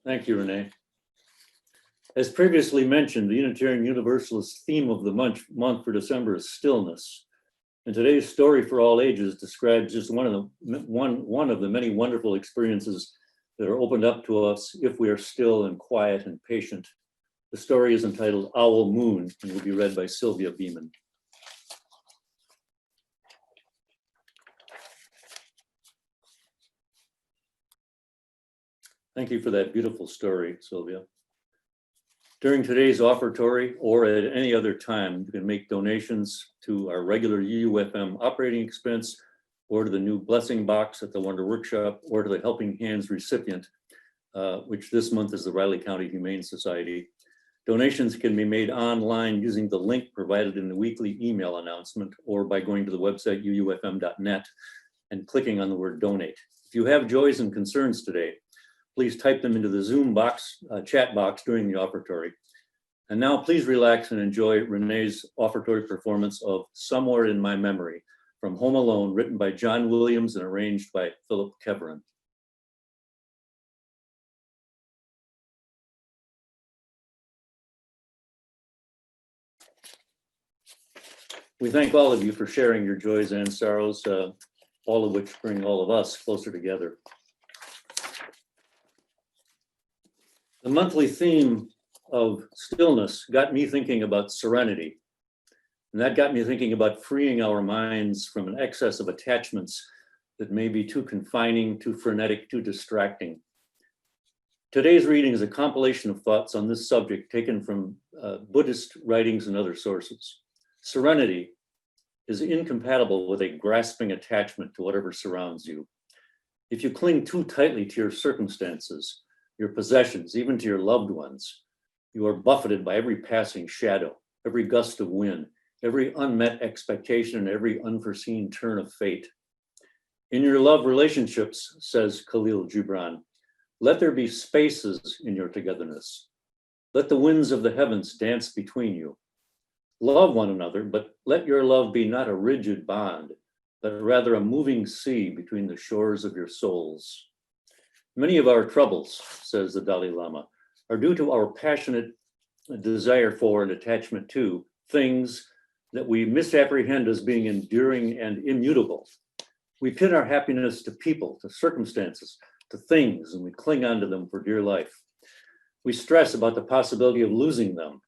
Thank you, Renee. As previously mentioned, the Unitarian Universalist theme of the month for December is stillness. And today's story for all ages describes just one of the many wonderful experiences that are opened up to us if we are still and quiet and patient. The story is entitled Owl Moon and will be read by Sylvia Beeman. Thank you for that beautiful story, Sylvia. During today's offertory or at any other time, you can make donations to our regular UUFM operating expense or to the new blessing box at the Wonder Workshop or to the Helping Hands recipient, which this month is the Riley County Humane Society. Donations can be made online using the link provided in the weekly email announcement or by going to the website uufm.net and clicking on the word donate. If you have joys and concerns today, please type them into the Zoom box, chat box during the offertory. And now please relax and enjoy Renee's offertory performance of Somewhere in My Memory from Home Alone, written by John Williams and arranged by Philip Keverin. We thank all of you for sharing your joys and sorrows, all of which bring all of us closer together. The monthly theme of stillness got me thinking about serenity. And that got me thinking about freeing our minds from an excess of attachments that may be too confining, too frenetic, too distracting. Today's reading is a compilation of thoughts on this subject taken from Buddhist writings and other sources. Serenity is incompatible with a grasping attachment to whatever surrounds you. If you cling too tightly to your circumstances, your possessions, even to your loved ones, you are buffeted by every passing shadow, every gust of wind, every unmet expectation, and every unforeseen turn of fate. In your love relationships, says Khalil Gibran, let there be spaces in your togetherness. Let the winds of the heavens dance between you. Love one another, but let your love be not a rigid bond, but rather a moving sea between the shores of your souls. Many of our troubles, says the Dalai Lama, are due to our passionate desire for and attachment to things that we misapprehend as being enduring and immutable. We pin our happiness to people, to circumstances, to things, and we cling on to them for dear life. We stress about the possibility of losing them.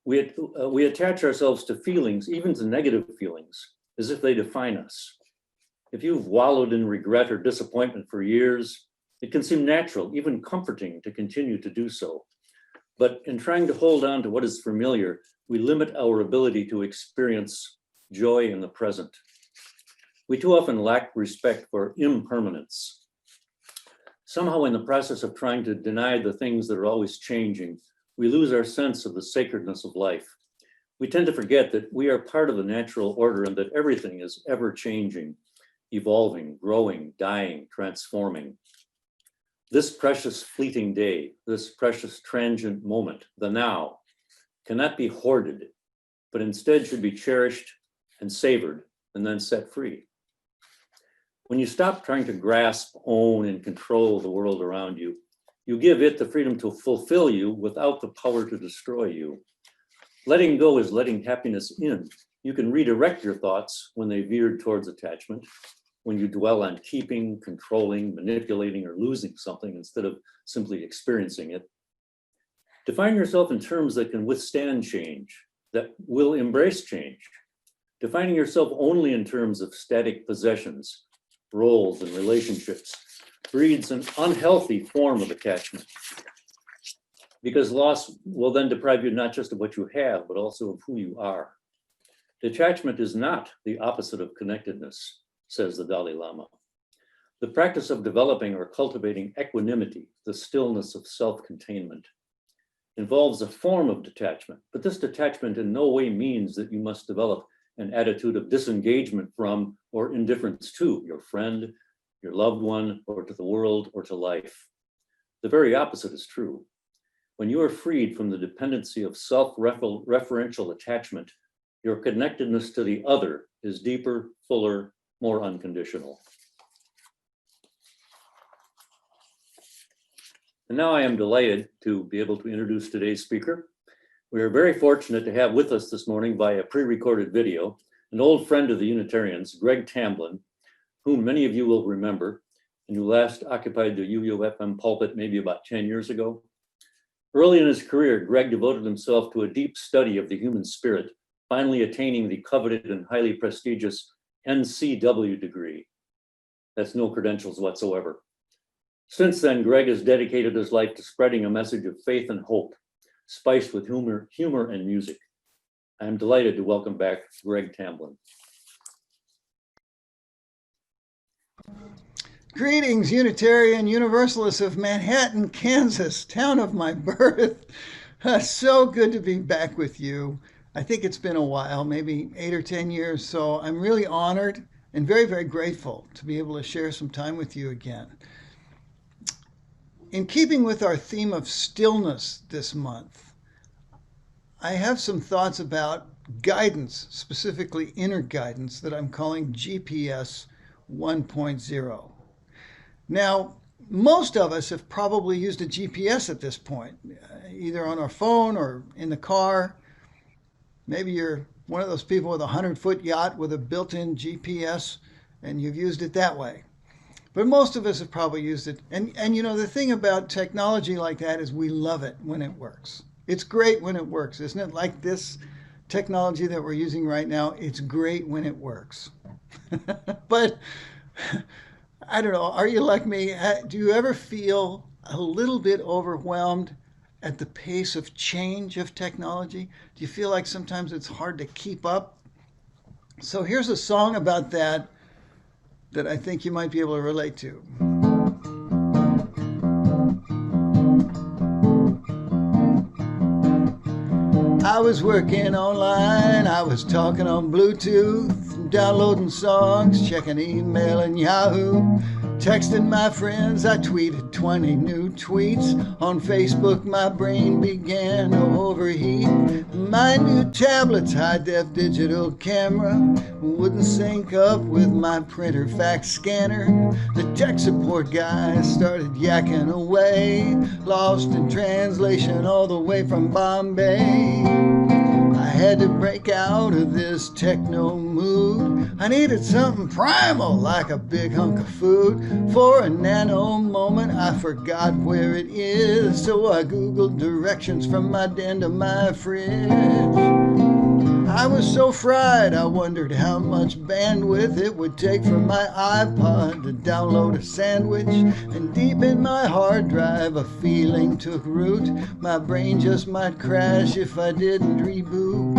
We attach ourselves to feelings, even to negative feelings, as if they define us. If you've wallowed in regret or disappointment for years, it can seem natural, even comforting, to continue to do so. But in trying to hold on to what is familiar, we limit our ability to experience joy in the present. We too often lack respect for impermanence. Somehow in the process of trying to deny the things that are always changing, we lose our sense of the sacredness of life. We tend to forget that we are part of the natural order and that everything is ever changing, evolving, growing, dying, transforming. This precious fleeting day, this precious transient moment, the now, cannot be hoarded, but instead should be cherished and savored and then set free. When you stop trying to grasp, own, and control the world around you, you give it the freedom to fulfill you without the power to destroy you. Letting go is letting happiness in. You can redirect your thoughts when they veered towards attachment, when you dwell on keeping, controlling, manipulating, or losing something instead of simply experiencing it. Define yourself in terms that can withstand change, that will embrace change. Defining yourself only in terms of static possessions, roles, and relationships breeds an unhealthy form of attachment, because loss will then deprive you not just of what you have, but also of who you are. Detachment is not the opposite of connectedness, says the Dalai Lama. The practice of developing or cultivating equanimity, the stillness of self-containment, involves a form of detachment, but this detachment in no way means that you must develop an attitude of disengagement from or indifference to your friend, your loved one, or to the world, or to life. The very opposite is true. When you are freed from the dependency of self-referential attachment, your connectedness to the other is deeper, fuller, more unconditional. And now I am delighted to be able to introduce today's speaker. We are very fortunate to have with us this morning via pre-recorded video an old friend of the Unitarians, Greg Tamblyn, whom many of you will remember, and who last occupied the UUFM pulpit maybe about 10 years ago. Early in his career, Greg devoted himself to a deep study of the human spirit, finally attaining the coveted and highly prestigious NCW degree. That's no credentials whatsoever. Since then, Greg has dedicated his life to spreading a message of faith and hope, spiced with humor and music. I am delighted to welcome back Greg Tamblyn. Greetings, Unitarian Universalists of Manhattan, Kansas, town of my birth. So good to be back with you. I think it's been a while, maybe 8 or 10 years, so I'm really honored and very, very grateful to be able to share some time with you again. In keeping with our theme of stillness this month, I have some thoughts about guidance, specifically inner guidance, that I'm calling GPS 1.0. Now, most of us have probably used a GPS at this point, either on our phone or in the car. Maybe you're one of those people with a 100-foot yacht with a built-in GPS, and you've used it that way. But most of us have probably used it. And you know, the thing about technology like that is we love it when it works. It's great when it works, isn't it? Like this technology that we're using right now, it's great when it works. But I don't know, are you like me? Do you ever feel a little bit overwhelmed at the pace of change of technology? Do you feel like sometimes it's hard to keep up? So here's a song about that I think you might be able to relate to. I was working online, I was talking on Bluetooth, downloading songs, checking email and Yahoo, texting my friends, I tweeted 20 new tweets. On Facebook, my brain began to overheat. My new tablet's high-def digital camera wouldn't sync up with my printer fax scanner. The tech support guy started yakking away, lost in translation all the way from Bombay. I had to break out of this techno mood. I needed something primal, like a big hunk of food. For a nano moment, I forgot where it is, so I Googled directions from my den to my fridge. I was so fried, I wondered how much bandwidth it would take for my iPod to download a sandwich. And deep in my hard drive, a feeling took root. My brain just might crash if I didn't reboot.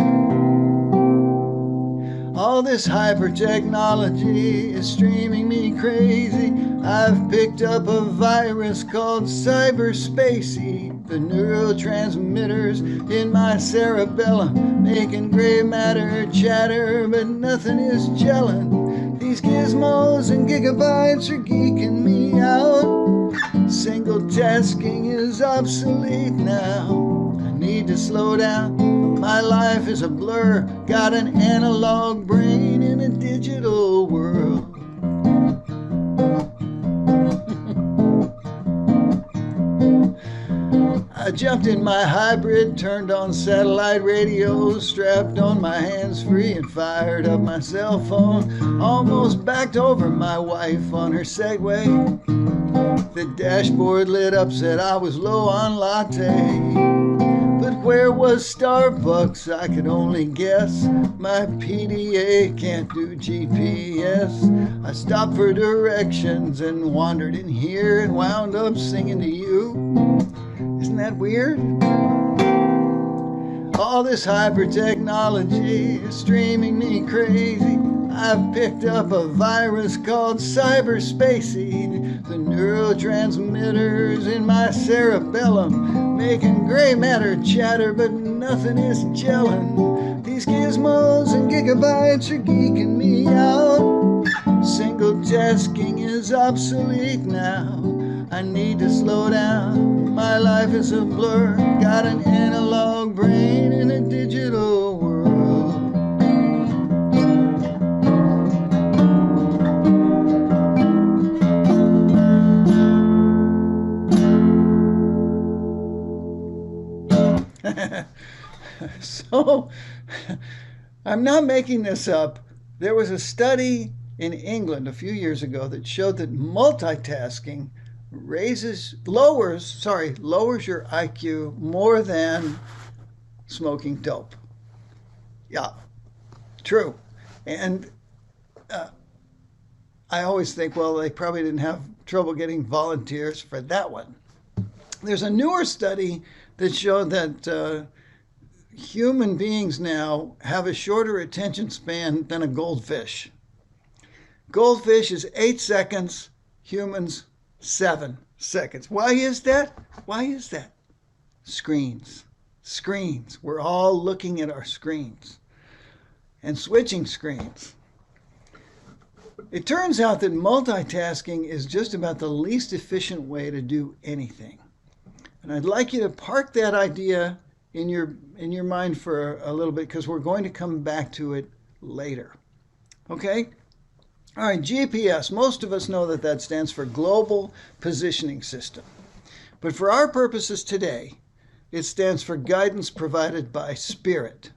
All this hyper technology is streaming me crazy. I've picked up a virus called cyberspacey. The neurotransmitters in my cerebellum making gray matter chatter, but nothing is gelling. These gizmos and gigabytes are geeking me out. Single tasking is obsolete now. I need to slow down. My life is a blur. Got an analog brain in a digital world. I jumped in my hybrid, turned on satellite radio, strapped on my hands-free and fired up my cell phone. Almost backed over my wife on her Segway. The dashboard lit up, said I was low on latte. But where was Starbucks? I could only guess. My PDA can't do GPS. I stopped for directions and wandered in here and wound up singing to you. Isn't that weird? All this hyper technology is streaming me crazy. I've picked up a virus called cyberspacey. The neurotransmitters in my cerebellum making gray matter chatter, but nothing is gelling. These gizmos and gigabytes are geeking me out. Single tasking is obsolete now. I need to slow down. My life is a blur. Got an analog brain in a digital world. So I'm not making this up. There was a study in England a few years ago that showed that multitasking lowers your IQ more than smoking dope. Yeah, true. And I always think, well, they probably didn't have trouble getting volunteers for that one. There's a newer study that showed that human beings now have a shorter attention span than a goldfish. Goldfish is 8 seconds, humans 7 seconds. Why is that? Why is that? Screens. Screens. We're all looking at our screens and switching screens. It turns out that multitasking is just about the least efficient way to do anything. And I'd like you to park that idea in your mind for a little bit because we're going to come back to it later. Okay? All right, GPS. Most of us know that that stands for Global Positioning System. But for our purposes today, it stands for Guidance Provided by Spirit.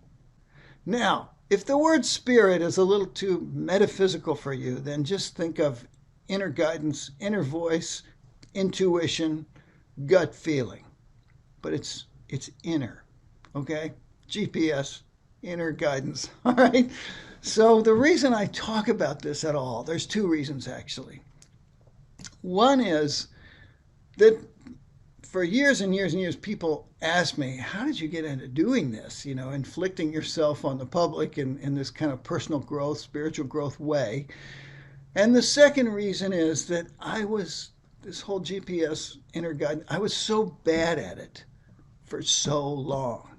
Now, if the word spirit is a little too metaphysical for you, then just think of inner guidance, inner voice, intuition, gut feeling. But it's inner, okay? GPS, inner guidance, all right? So the reason I talk about this at all, there's two reasons actually. One is that for years and years and years, people ask me, how did you get into doing this? You know, inflicting yourself on the public in this kind of personal growth, spiritual growth way. And the second reason is that this whole GPS inner guidance, I was so bad at it for so long.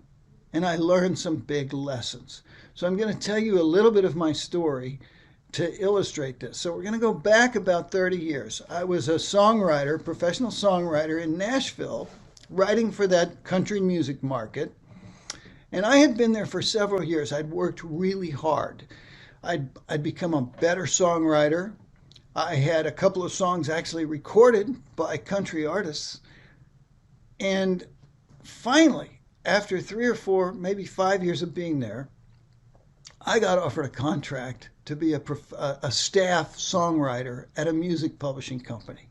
And I learned some big lessons. So I'm going to tell you a little bit of my story to illustrate this. So we're going to go back about 30 years. I was a songwriter, professional songwriter in Nashville, writing for that country music market. And I had been there for several years. I'd worked really hard. I'd become a better songwriter. I had a couple of songs actually recorded by country artists. And finally, after 3 or 4, maybe 5 years of being there, I got offered a contract to be a staff songwriter at a music publishing company.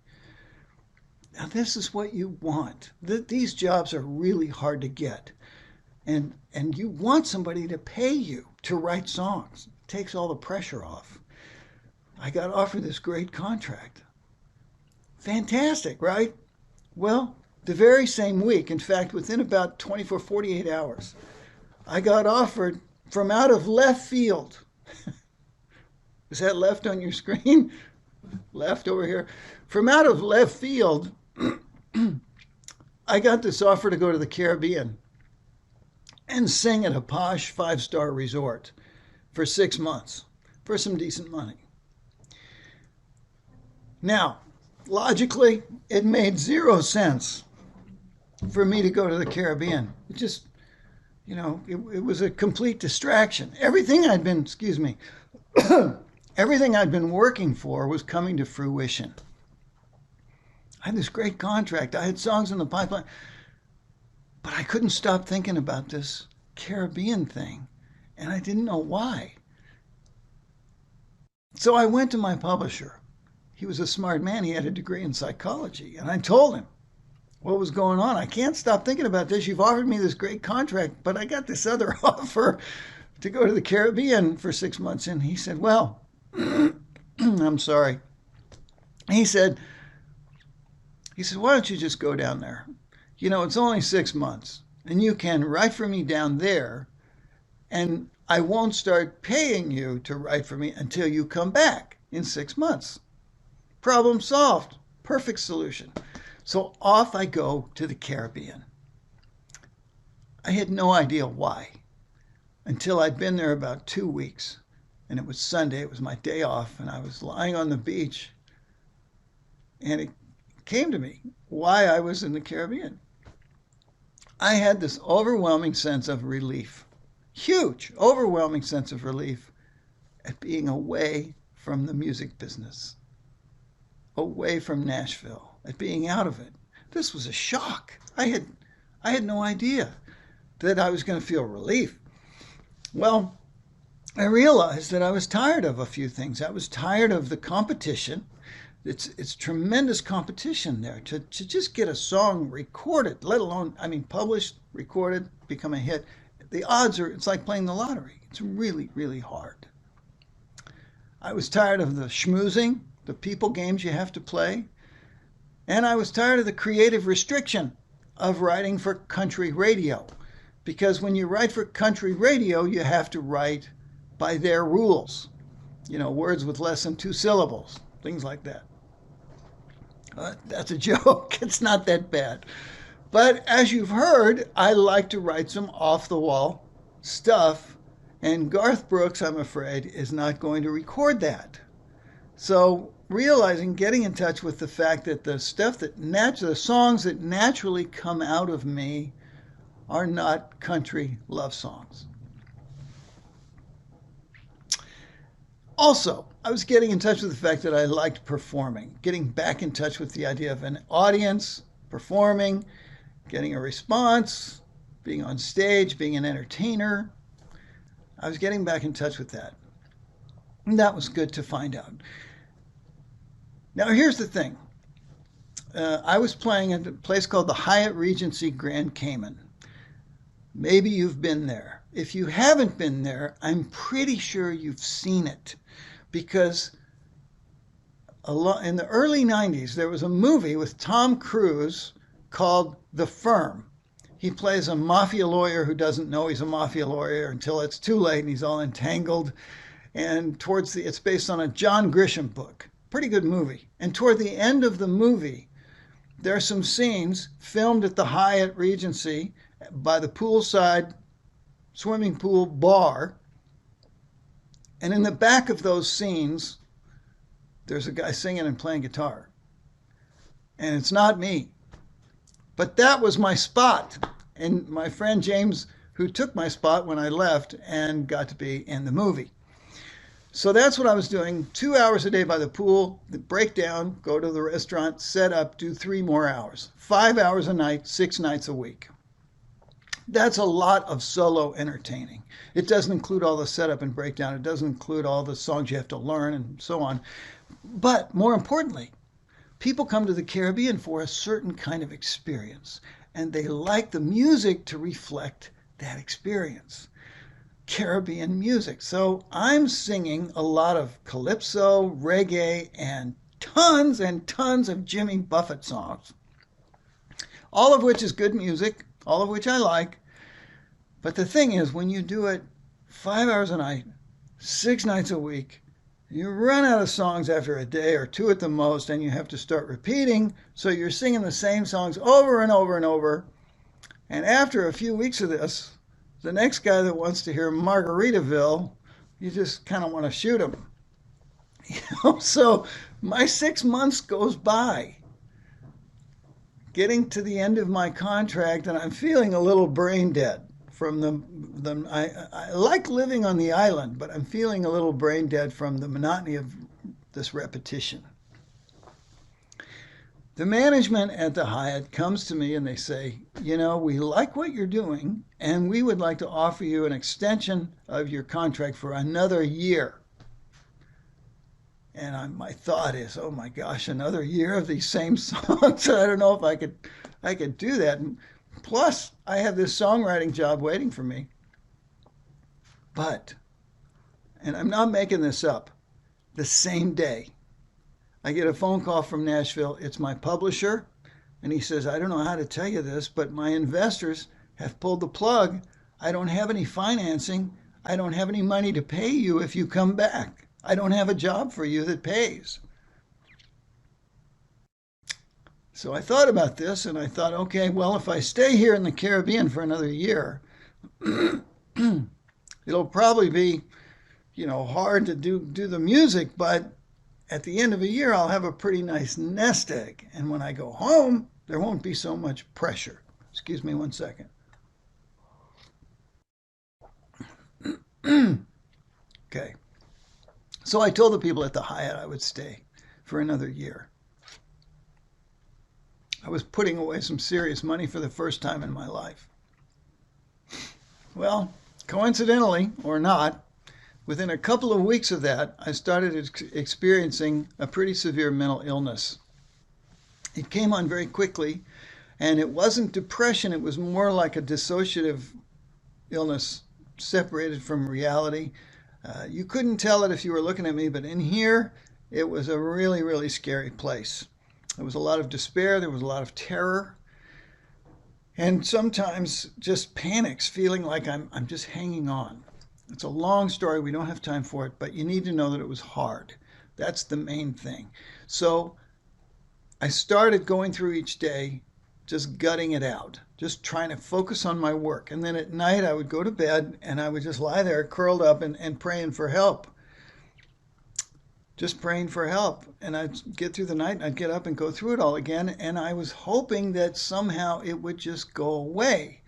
Now, this is what you want. These jobs are really hard to get. And you want somebody to pay you to write songs. It takes all the pressure off. I got offered this great contract. Fantastic, right? Well, the very same week, in fact, within about 24, 48 hours, I got offered from out of left field. Is that left on your screen? Left over here. From out of left field, I got this offer to go to the Caribbean and sing at a posh 5-star resort for 6 months for some decent money. Now, logically, it made 0 sense for me to go to the Caribbean. It just, it was a complete distraction. Everything I'd been working for was coming to fruition. I had this great contract. I had songs in the pipeline. But I couldn't stop thinking about this Caribbean thing. And I didn't know why. So I went to my publisher. He was a smart man. He had a degree in psychology. And I told him what was going on. I can't stop thinking about this. You've offered me this great contract, but I got this other offer to go to the Caribbean for 6 months. And he said, well, I'm sorry. He said, why don't you just go down there? It's only 6 months, and you can write for me down there, and I won't start paying you to write for me until you come back in 6 months. Problem solved. Perfect solution. So off I go to the Caribbean. I had no idea why until I'd been there about 2 weeks, and it was Sunday. It was my day off, and I was lying on the beach, and it came to me why I was in the Caribbean. I had this overwhelming sense of relief, huge, overwhelming sense of relief at being away from the music business, away from Nashville, at being out of it. This was a shock. I had no idea. that I was going to feel relief. Well, I realized that I was tired of a few things. I was tired of the competition. It's tremendous competition there to just get a song recorded, let alone, I mean, published, recorded, become a hit. The odds are, it's like playing the lottery. It's really, really hard. I was tired of the schmoozing, the people games you have to play, and I was tired of the creative restriction of writing for country radio. Because when you write for country radio, you have to write by their rules. You know, words with less than 2 syllables, things like that. That's a joke. It's not that bad. But as you've heard, I like to write some off the wall stuff, and Garth Brooks, I'm afraid, is not going to record that. So realizing, getting in touch with the fact that the stuff that the songs that naturally come out of me are not country love songs. Also, I was getting in touch with the fact that I liked performing, getting back in touch with the idea of an audience, performing, getting a response, being on stage, being an entertainer. I was getting back in touch with that. And that was good to find out. Now, here's the thing. I was playing at a place called the Hyatt Regency Grand Cayman. Maybe you've been there. If you haven't been there, I'm pretty sure you've seen it, because in the early 90s, there was a movie with Tom Cruise called The Firm. He plays a mafia lawyer who doesn't know he's a mafia lawyer until it's too late and he's all entangled. And it's based on a John Grisham book. Pretty good movie. And toward the end of the movie, there are some scenes filmed at the Hyatt Regency by the poolside swimming pool bar. And in the back of those scenes, there's a guy singing and playing guitar. And it's not me. But that was my spot. And my friend James, who took my spot when I left and got to be in the movie. So that's what I was doing. 2 hours a day by the pool, break down, go to the restaurant, set up, do 3 more hours. 5 hours a night, 6 nights a week. That's a lot of solo entertaining. It doesn't include all the setup and breakdown. It doesn't include all the songs you have to learn and so on. But more importantly, people come to the Caribbean for a certain kind of experience, and they like the music to reflect that experience. Caribbean music. So I'm singing a lot of calypso, reggae, and tons of Jimmy Buffett songs. All of which is good music, all of which I like. But the thing is, when you do it 5 hours a night, 6 nights a week, you run out of songs after a day or 2 at the most, and you have to start repeating. So you're singing the same songs over and over and over. And after a few weeks of this, the next guy that wants to hear Margaritaville, you just kind of want to shoot him. So my 6 months goes by, getting to the end of my contract, and I'm feeling a little brain dead from I like living on the island, but I'm feeling a little brain dead from the monotony of this repetition. The management at the Hyatt comes to me and they say, you know, we like what you're doing, and we would like to offer you an extension of your contract for another year. And my thought is, oh my gosh, another year of these same songs. I don't know if I could do that. And plus, I have this songwriting job waiting for me. But, and I'm not making this up, the same day, I get a phone call from Nashville. It's my publisher, and he says, I don't know how to tell you this, but my investors have pulled the plug. I don't have any financing. I don't have any money to pay you if you come back. I don't have a job for you that pays. So I thought about this, and I thought, okay, well, if I stay here in the Caribbean for another year, it'll probably be, hard to do the music, but at the end of a year, I'll have a pretty nice nest egg. And when I go home, there won't be so much pressure. Excuse me 1 second. Okay. So I told the people at the Hyatt I would stay for another year. I was putting away some serious money for the first time in my life. Well, coincidentally or not, within a couple of weeks of that, I started experiencing a pretty severe mental illness. It came on very quickly, and it wasn't depression, it was more like a dissociative illness separated from reality. You couldn't tell it if you were looking at me, but in here, it was a really, really scary place. There was a lot of despair, there was a lot of terror, and sometimes just panics, feeling like I'm just hanging on. It's a long story, we don't have time for it, but you need to know that it was hard. That's the main thing. So I started going through each day just gutting it out, just trying to focus on my work. And then at night I would go to bed and I would just lie there curled up and praying for help. Just praying for help. And I'd get through the night and I'd get up and go through it all again. And I was hoping that somehow it would just go away.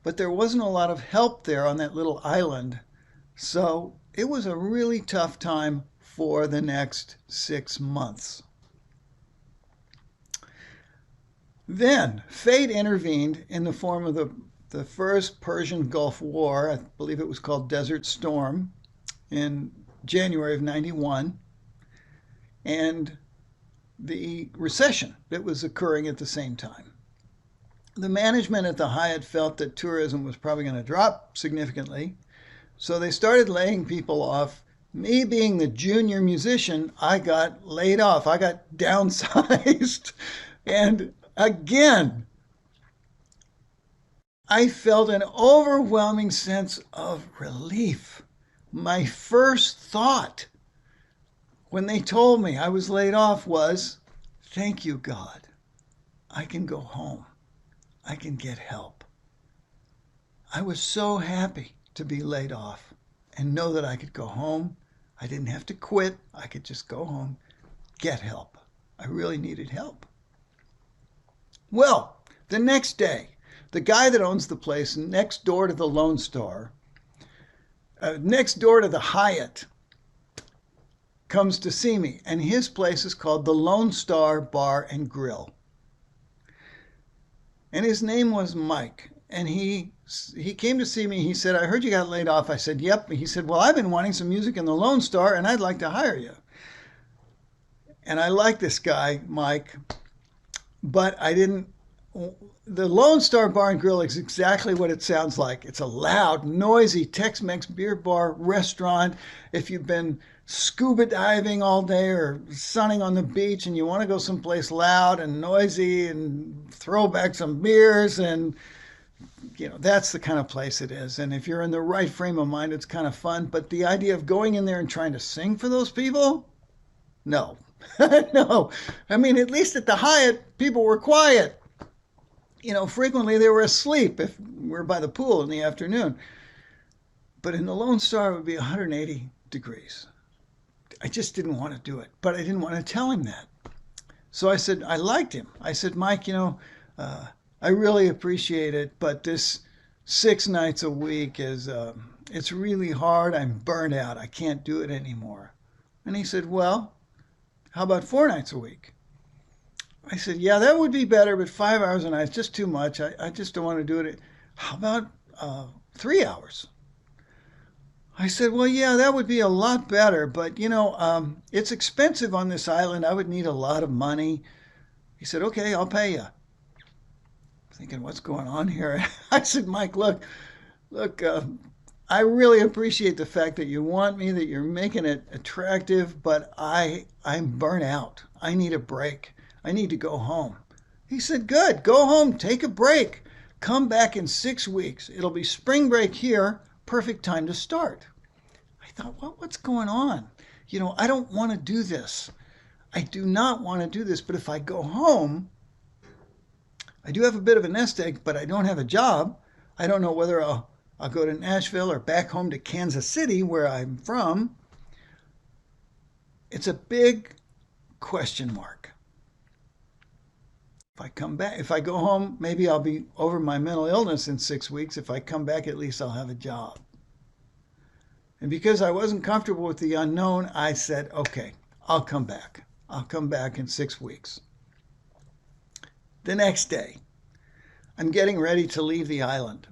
But there wasn't a lot of help there on that little island. So it was a really tough time for the next 6 months. Then fate intervened in the form of the first Persian Gulf War. I believe it was called Desert Storm in January of 91. And the recession that was occurring at the same time. The management at the Hyatt felt that tourism was probably going to drop significantly. So they started laying people off. Me being the junior musician, I got laid off. I got downsized. And again, I felt an overwhelming sense of relief. My first thought when they told me I was laid off was, thank you, God. I can go home. I can get help. I was so happy to be laid off and know that I could go home. I didn't have to quit. I could just go home, get help. I really needed help. Well, the next day, the guy that owns the place next door to the Lone Star, next door to the Hyatt, comes to see me, and his place is called the Lone Star Bar and Grill. And his name was Mike, and he came to see me. He said, I heard you got laid off. I said, yep. He said, well, I've been wanting some music in the Lone Star, and I'd like to hire you. And I like this guy, Mike, but I didn't. The Lone Star Bar and Grill is exactly what it sounds like. It's a loud, noisy Tex-Mex beer bar restaurant. If you've been scuba diving all day or sunning on the beach and you want to go someplace loud and noisy and throw back some beers, and that's the kind of place it is. And if you're in the right frame of mind, it's kind of fun. But the idea of going in there and trying to sing for those people, no. No. I mean, at least at the Hyatt, people were quiet. Frequently they were asleep if we're by the pool in the afternoon. But in the Lone Star, it would be 180 degrees. I just didn't want to do it, but I didn't want to tell him that. So I said, I liked him. I said, Mike, I really appreciate it, but this 6 nights a week it's really hard. I'm burnt out. I can't do it anymore. And he said, well, how about 4 nights a week? I said, yeah, that would be better, but 5 hours a night is just too much. I just don't want to do it. How about 3 hours? I said, well, yeah, that would be a lot better, but, it's expensive on this island. I would need a lot of money. He said, okay, I'll pay you. Thinking, what's going on here? I said, Mike, look, I really appreciate the fact that you want me, that you're making it attractive, but I'm burnt out. I need a break. I need to go home. He said, good, go home, take a break. Come back in 6 weeks. It'll be spring break here, perfect time to start. I thought, what's going on? I don't want to do this. I do not want to do this, but if I go home, I do have a bit of a nest egg, but I don't have a job. I don't know whether I'll go to Nashville or back home to Kansas City, where I'm from. It's a big question mark. If I go home, maybe I'll be over my mental illness in 6 weeks. If I come back, at least I'll have a job. And because I wasn't comfortable with the unknown, I said, okay, I'll come back. I'll come back in 6 weeks. The next day, I'm getting ready to leave the island.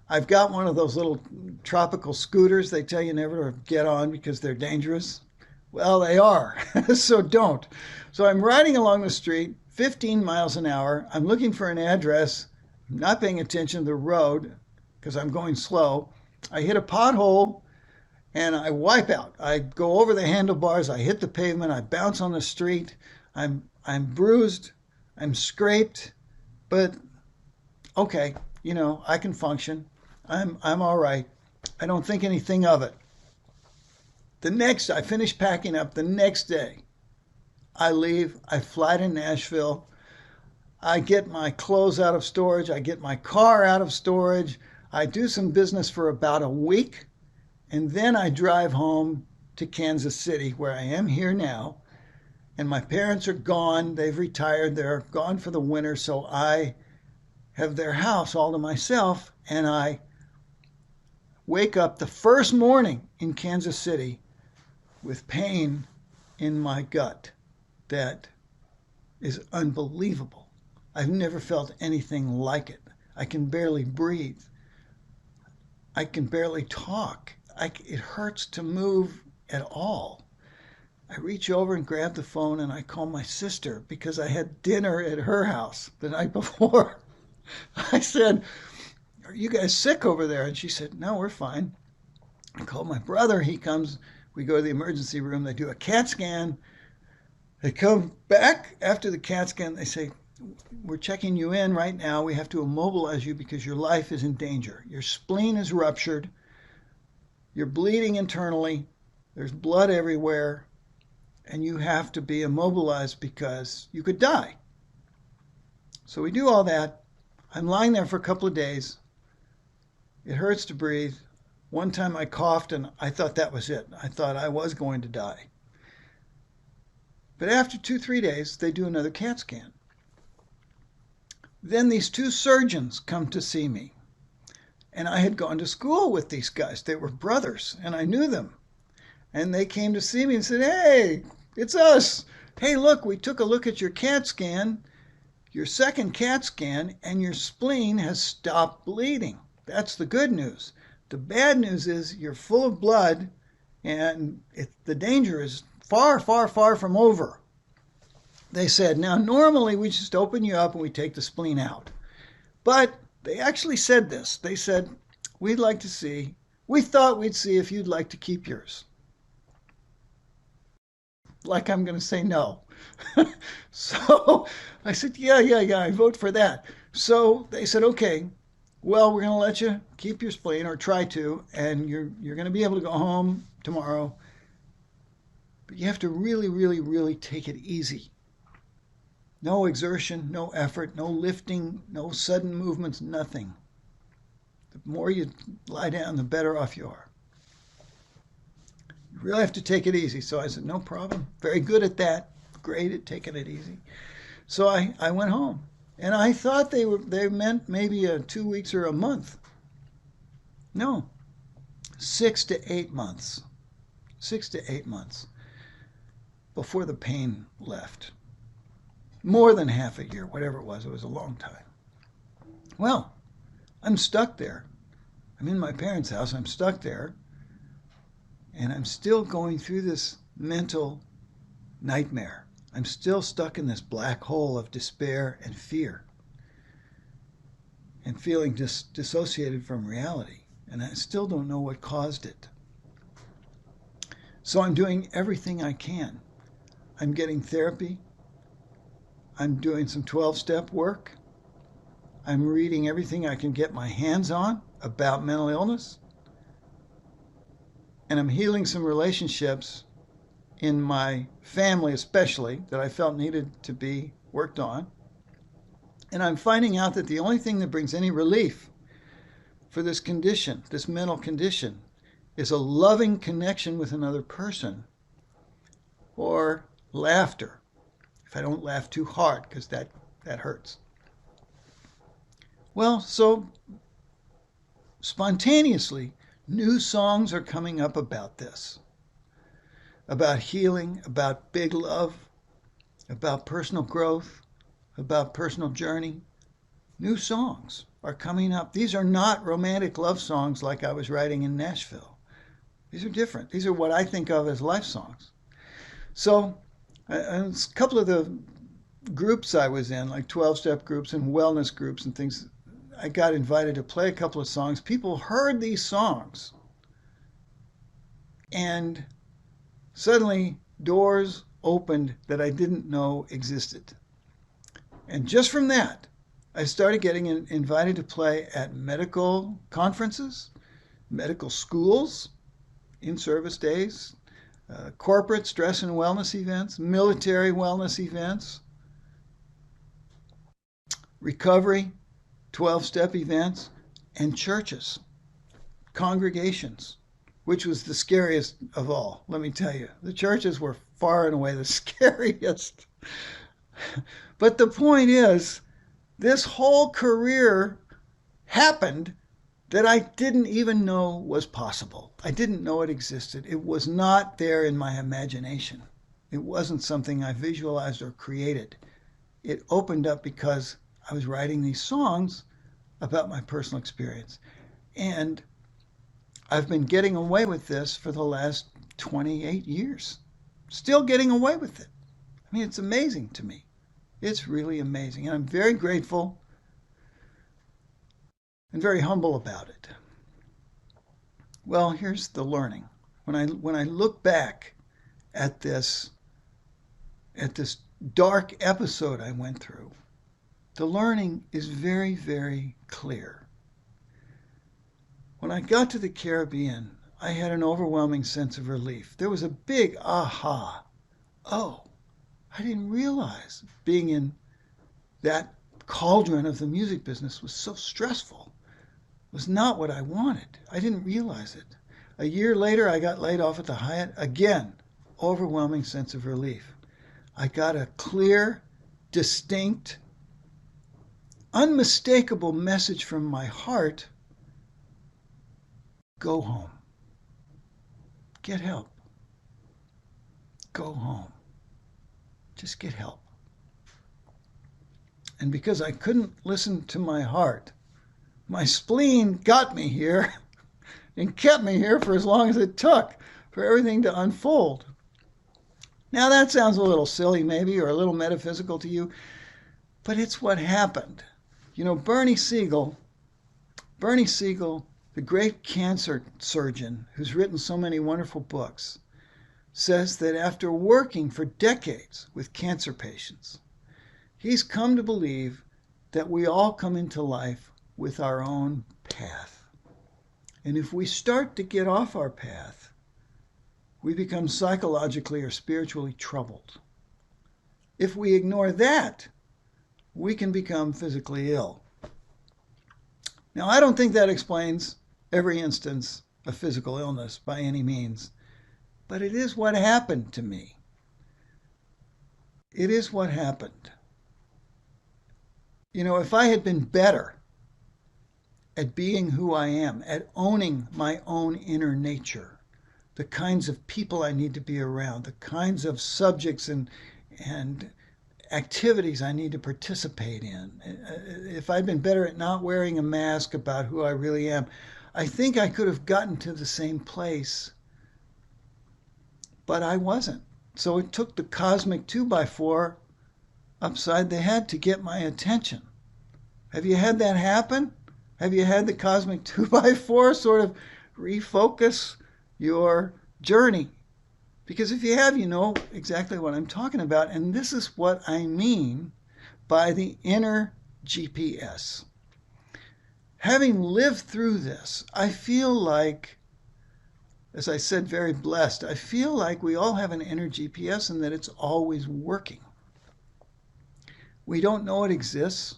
I've got one of those little tropical scooters they tell you never to get on because they're dangerous. Well, they are, so don't. So I'm riding along the street, 15 miles an hour. I'm looking for an address, not paying attention to the road because I'm going slow. I hit a pothole and I wipe out. I go over the handlebars, I hit the pavement, I bounce on the street. I'm bruised, I'm scraped, but okay, I can function. I'm all right. I don't think anything of it. I finish packing up the next day. I leave, I fly to Nashville. I get my clothes out of storage, I get my car out of storage. I do some business for about a week, and then I drive home to Kansas City, where I am here now. And my parents are gone. They've retired. They're gone for the winter. So I have their house all to myself. And I wake up the first morning in Kansas City with pain in my gut that is unbelievable. I've never felt anything like it. I can barely breathe. I can barely talk. It hurts to move at all. I reach over and grab the phone and I call my sister because I had dinner at her house the night before. I said, "Are you guys sick over there?" And she said, "No, we're fine." I called my brother. He comes. We go to the emergency room. They do a CAT scan. They come back after the CAT scan. They say, "We're checking you in right now. We have to immobilize you because your life is in danger. Your spleen is ruptured. You're bleeding internally. There's blood everywhere. And you have to be immobilized because you could die." So we do all that. I'm lying there for a couple of days. It hurts to breathe. One time I coughed and I thought that was it. I thought I was going to die. But after 2, 3 days, they do another CAT scan. Then these two surgeons come to see me. And I had gone to school with these guys. They were brothers, and I knew them. And they came to see me and said, "Hey, it's us. Hey, look, we took a look at your CAT scan, your second CAT scan, and your spleen has stopped bleeding. That's the good news. The bad news is you're full of blood, and the danger is far, far, far from over." They said, "Now, normally we just open you up and we take the spleen out." But they actually said this. They said, we thought we'd see if you'd like to keep yours." Like I'm going to say no. So I said, yeah, I vote for that. So they said, "Okay, well, we're going to let you keep your spleen, or try to, and you're going to be able to go home tomorrow. But you have to really, really, really take it easy. No exertion, no effort, no lifting, no sudden movements, nothing. The more you lie down, the better off you are. You really have to take it easy." So I said, "No problem. Very good at that. Great at taking it easy." So I went home. And I thought they meant maybe 2 weeks or a month. No, 6 to 8 months. 6 to 8 months before the pain left. More than half a year, whatever it was. It was a long time. Well, I'm stuck there. I'm in my parents' house. I'm stuck there. And I'm still going through this mental nightmare. I'm still stuck in this black hole of despair and fear and feeling dissociated from reality. And I still don't know what caused it. So I'm doing everything I can. I'm getting therapy. I'm doing some 12-step work. I'm reading everything I can get my hands on about mental illness. And I'm healing some relationships in my family especially that I felt needed to be worked on. And I'm finding out that the only thing that brings any relief for this condition, this mental condition, is a loving connection with another person, or laughter. If I don't laugh too hard, because that hurts. Well, so spontaneously, new songs are coming up about this. About healing, about big love, about personal growth, about personal journey. New songs are coming up. These are not romantic love songs like I was writing in Nashville. These are different. These are what I think of as life songs. So a couple of the groups I was in, like 12-step groups and wellness groups and things, I got invited to play a couple of songs. People heard these songs, and suddenly doors opened that I didn't know existed. And just from that, I started getting invited to play at medical conferences, medical schools, in-service days, corporate stress and wellness events, military wellness events, recovery, 12-step events, and churches, congregations, which was the scariest of all, let me tell you. The churches were far and away the scariest. But the point is, this whole career happened that I didn't even know was possible. I didn't know it existed. It was not there in my imagination. It wasn't something I visualized or created. It opened up because I was writing these songs about my personal experience. And I've been getting away with this for the last 28 years. Still getting away with it. I mean, it's amazing to me. It's really amazing. And I'm very grateful and very humble about it. Well, here's the learning. When I look back at this dark episode I went through, the learning is very, very clear. When I got to the Caribbean, I had an overwhelming sense of relief. There was a big aha. Oh, I didn't realize being in that cauldron of the music business was so stressful. It was not what I wanted. I didn't realize it. A year later, I got laid off at the Hyatt. Again, overwhelming sense of relief. I got a clear, distinct, unmistakable message from my heart. Go home. Get help. Go home. Just get help. And because I couldn't listen to my heart, my spleen got me here and kept me here for as long as it took for everything to unfold. Now that sounds a little silly maybe, or a little metaphysical to you, but it's what happened. You know, Bernie Siegel, the great cancer surgeon who's written so many wonderful books, says that after working for decades with cancer patients, he's come to believe that we all come into life with our own path. And if we start to get off our path, we become psychologically or spiritually troubled. If we ignore that, we can become physically ill. Now, I don't think that explains every instance of physical illness by any means, but it is what happened to me. It is what happened. You know, if I had been better at being who I am, at owning my own inner nature, the kinds of people I need to be around, the kinds of subjects and activities I need to participate in, if I'd been better at not wearing a mask about who I really am, I think I could have gotten to the same place, but I wasn't. So it took the cosmic 2x4 upside the head to get my attention. Have you had that happen? Have you had the cosmic 2x4 sort of refocus your journey? Because if you have, you know exactly what I'm talking about. And this is what I mean by the inner GPS. Having lived through this, I feel like, as I said, very blessed. I feel like we all have an inner GPS and that it's always working. We don't know it exists.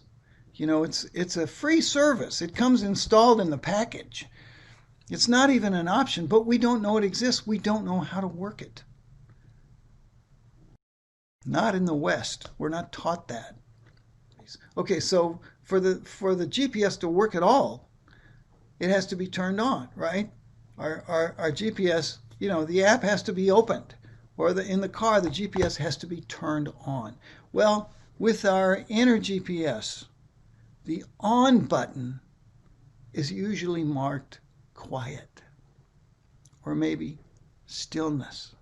You know, it's a free service. It comes installed in the package. It's not even an option, but we don't know it exists. We don't know how to work it. Not in the West. We're not taught that. Okay, so for the GPS to work at all, it has to be turned on, right? Our GPS, you know, the app has to be opened, or in the car, the GPS has to be turned on. Well, with our inner GPS, the on button is usually marked quiet or maybe stillness.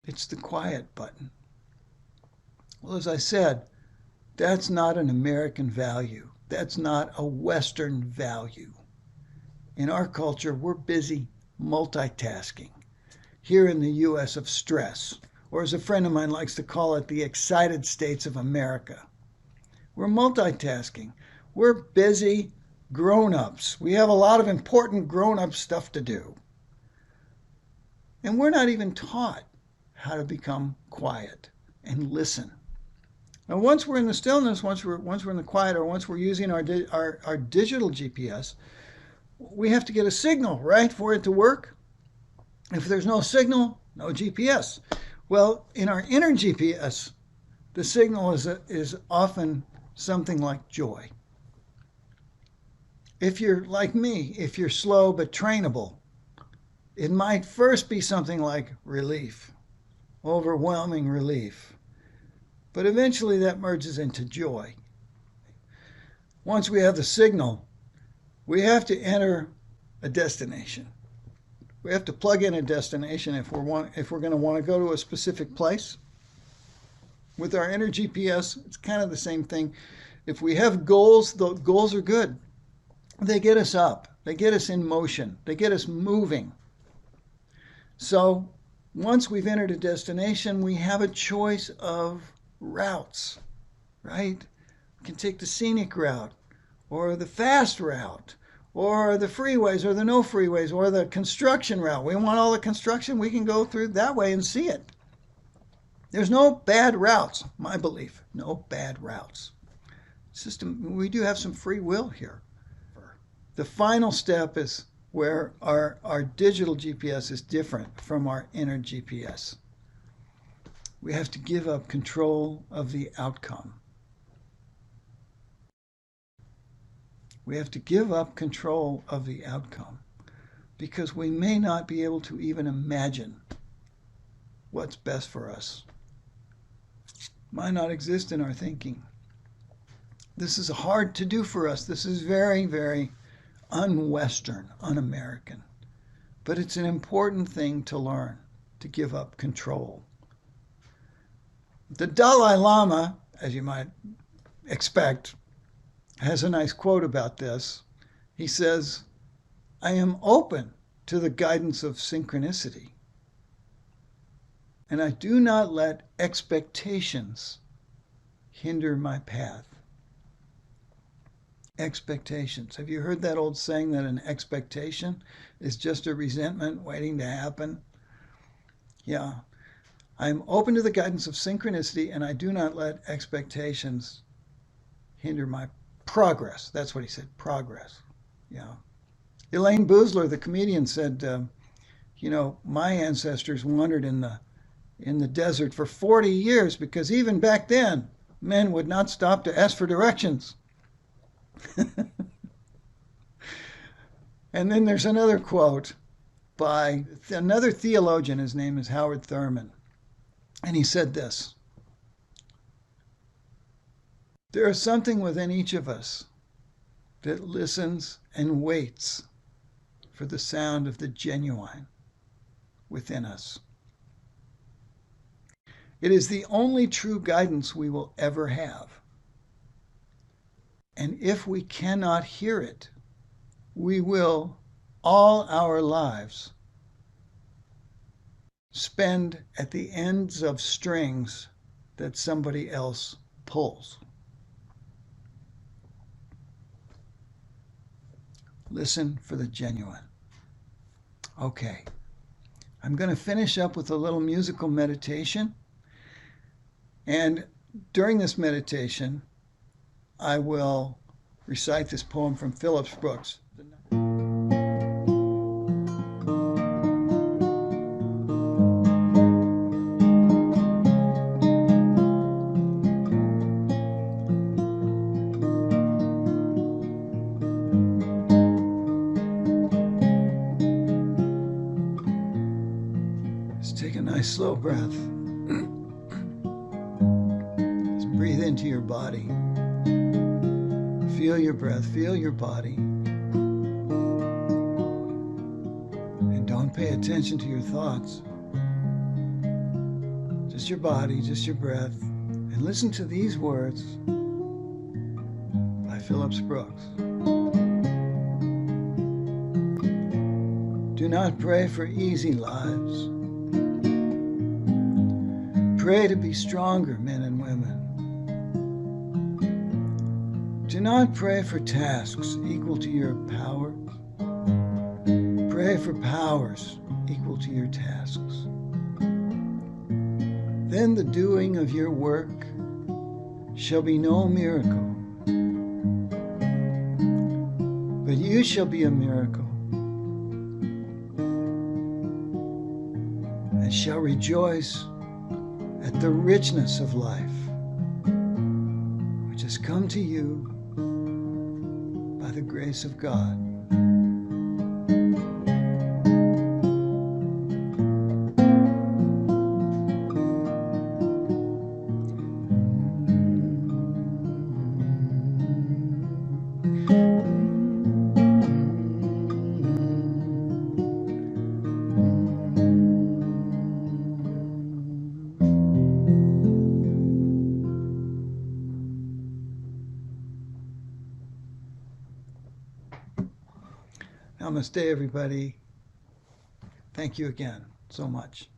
It's the quiet button. Well, as I said, that's not an American value. That's not a Western value. In our culture, we're busy multitasking. Here in the US of stress, or as a friend of mine likes to call it, the excited states of America. We're multitasking. We're busy grown-ups. We have a lot of important grown-up stuff to do. And we're not even taught how to become quiet and listen. Now, once we're in the stillness, once we're in the quiet, or once we're using our digital GPS, we have to get a signal, right, for it to work. If there's no signal, no GPS. Well, in our inner GPS, the signal is often something like joy. If you're like me, if you're slow but trainable, it might first be something like relief, overwhelming relief. But eventually that merges into joy. Once we have the signal, we have to enter a destination. We have to plug in a destination if we're going to want to go to a specific place. With our inner GPS, it's kind of the same thing. If we have goals, the goals are good. They get us up. They get us in motion. They get us moving. So once we've entered a destination, we have a choice of routes, right? We can take the scenic route or the fast route or the freeways or the no freeways or the construction route. We want all the construction, we can go through that way and see it. There's no bad routes, my belief. No bad routes. We do have some free will here. The final step is where our digital GPS is different from our inner GPS. We have to give up control of the outcome. We have to give up control of the outcome because we may not be able to even imagine what's best for us. Might not exist in our thinking. This is hard to do for us. This is very, very un-Western, un-American. But it's an important thing to learn, to give up control. The Dalai Lama, as you might expect, has a nice quote about this. He says, "I am open to the guidance of synchronicity, and I do not let expectations hinder my path." Expectations. Have you heard that old saying that an expectation is just a resentment waiting to happen? Yeah. I'm open to the guidance of synchronicity, and I do not let expectations hinder my progress. That's what he said, progress. Yeah. Elaine Boozler, the comedian, said, my ancestors wandered in the desert for 40 years because even back then, men would not stop to ask for directions. And then there's another quote by another theologian. His name is Howard Thurman. And he said this: "There is something within each of us that listens and waits for the sound of the genuine within us. It is the only true guidance we will ever have. And if we cannot hear it, we will all our lives spend at the ends of strings that somebody else pulls." Listen for the genuine. Okay, I'm going to finish up with a little musical meditation. And during this meditation, I will recite this poem from Phillips Brooks. Just take a nice slow breath. Just breathe into your body. Feel your breath, feel your body. And don't pay attention to your thoughts. Just your body, just your breath. And listen to these words by Phillips Brooks. Do not pray for easy lives. Pray to be stronger men and women. Do not pray for tasks equal to your power. Pray for powers equal to your tasks. Then the doing of your work shall be no miracle, but you shall be a miracle, and shall rejoice at the richness of life, which has come to you by the grace of God. Namaste, everybody. Thank you again so much.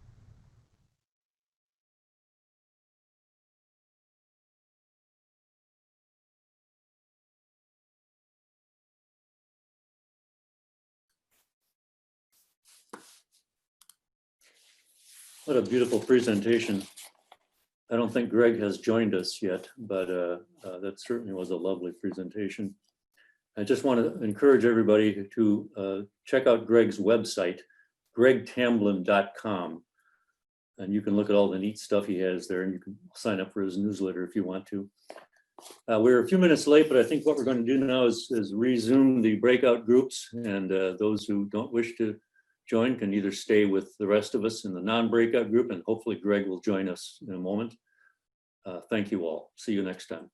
What a beautiful presentation. I don't think Greg has joined us yet, but that certainly was a lovely presentation. I just want to encourage everybody to check out Greg's website, gregtamblyn.com. And you can look at all the neat stuff he has there, and you can sign up for his newsletter if you want to. We're a few minutes late, but I think what we're going to do now is resume the breakout groups, and those who don't wish to join can either stay with the rest of us in the non-breakout group, and hopefully Greg will join us in a moment. Thank you all. See you next time.